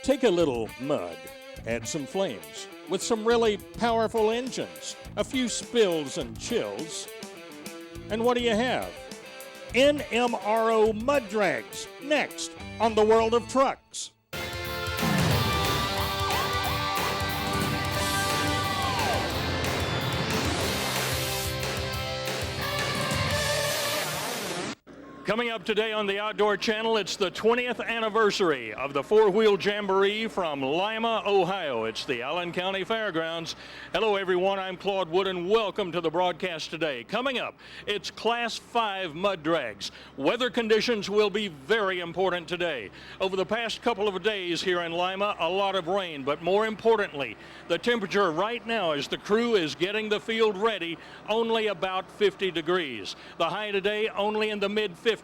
Take a little mud, add some flames, with some really powerful engines, a few spills and chills, and what do you have? NMRO mud drags, next on the World of Trucks. Coming up today on the Outdoor Channel, it's the 20th anniversary of the four-wheel jamboree from Lima, Ohio. It's the Allen County Fairgrounds. Hello, everyone. I'm Claude Wood, and welcome to the broadcast today. Coming up, it's Class 5 mud drags. Weather conditions will be very important today. Over the past couple of days here in Lima, a lot of rain, but more importantly, the temperature right now as the crew is getting the field ready, only about 50 degrees. The high today only in the mid-50s.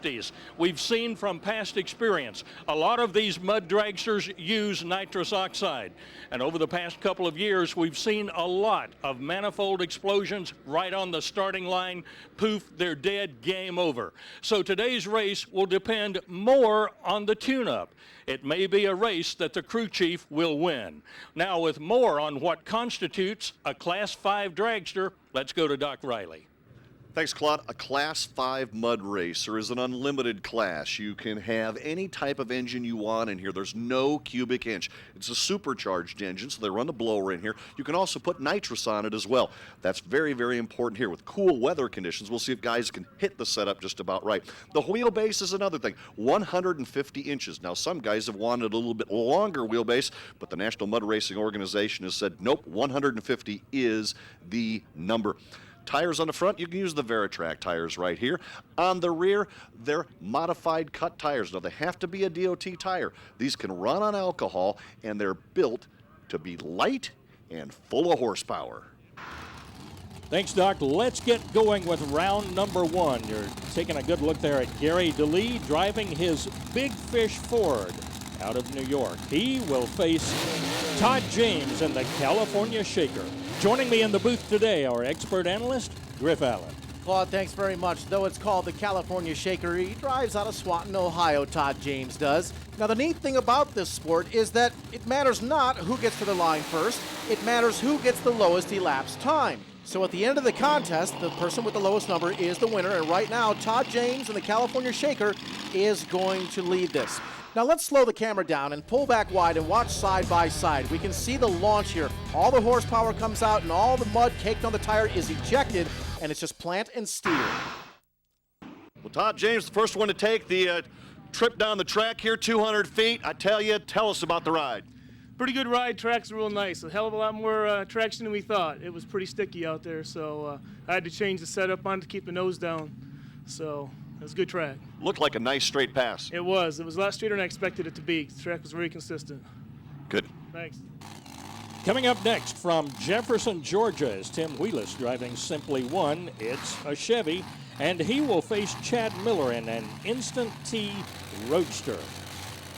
We've seen from past experience, a lot of these mud dragsters use nitrous oxide. And over the past couple of years, we've seen a lot of manifold explosions right on the starting line. Poof, they're dead, game over. So today's race will depend more on the tune-up. It may be a race that the crew chief will win. Now, with more on what constitutes a Class 5 dragster, let's go to Doc Riley. Thanks, Claude. A Class 5 mud racer is an unlimited class. You can have any type of engine you want in here. There's no cubic inch. It's a supercharged engine, so they run the blower in here. You can also put nitrous on it as well. That's very, very important here. With cool weather conditions, we'll see if guys can hit the setup just about right. The wheelbase is another thing, 150 inches. Now, some guys have wanted a little bit longer wheelbase, but the National Mud Racing Organization has said, nope, 150 is the number. Tires on the front, you can use the Veritrac tires right here. On the rear, they're modified cut tires. Now, they have to be a DOT tire. These can run on alcohol, and they're built to be light and full of horsepower. Thanks, Doc. Let's get going with round number one. You're taking a good look there at Gary DeLee driving his Big Fish Ford out of New York. He will face Todd James in the California Shaker. Joining me in the booth today, our expert analyst, Griff Allen. Claude, thanks very much. Though it's called the California Shaker, he drives out of Swanton, Ohio, Todd James does. Now, the neat thing about this sport is that it matters not who gets to the line first, it matters who gets the lowest elapsed time. So at the end of the contest, the person with the lowest number is the winner, and right now, Todd James in the California Shaker is going to lead this. Now let's slow the camera down and pull back wide and watch side by side. We can see the launch here. All the horsepower comes out and all the mud caked on the tire is ejected, and it's just plant and steer. Well, Todd James, the first one to take the trip down the track here, 200 feet. I tell you, tell us about the ride. Pretty good ride. Track's real nice. A hell of a lot more traction than we thought. It was pretty sticky out there, so I had to change the setup on to keep the nose down. So it was a good track. Looked like a nice straight pass. It was. It was a lot straighter than I expected it to be. The track was very consistent. Good. Thanks. Coming up next from Jefferson, Georgia, is Tim Wheelis driving Simply One. It's a Chevy, and he will face Chad Miller in an Instant T Roadster.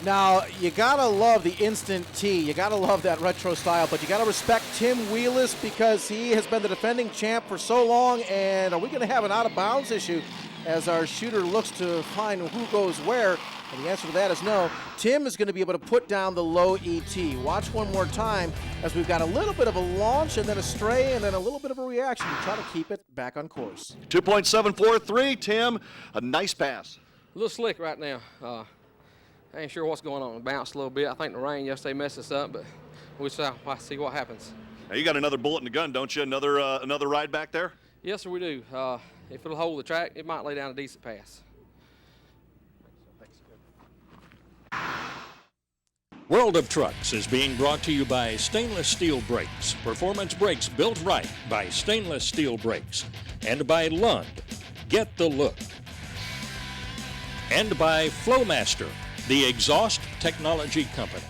Now, you gotta love the Instant T. You gotta love that retro style, but you gotta respect Tim Wheelis because he has been the defending champ for so long. And are we gonna have an out-of-bounds issue as our shooter looks to find who goes where? And the answer to that is no. Tim is going to be able to put down the low ET. Watch one more time as we've got a little bit of a launch and then a stray and then a little bit of a reaction to try to keep it back on course. 2.743, Tim. A nice pass. A little slick right now. I ain't sure what's going on. It bounced a little bit. I think the rain yesterday messed us up, but we'll see what happens. Now, you got another bullet in the gun, don't you? Another ride back there? Yes, sir, we do. If it'll hold the track, it might lay down a decent pass. World of Trucks is being brought to you by Stainless Steel Brakes. Performance brakes built right by Stainless Steel Brakes. And by Lund. Get the look. And by Flowmaster, the exhaust technology company.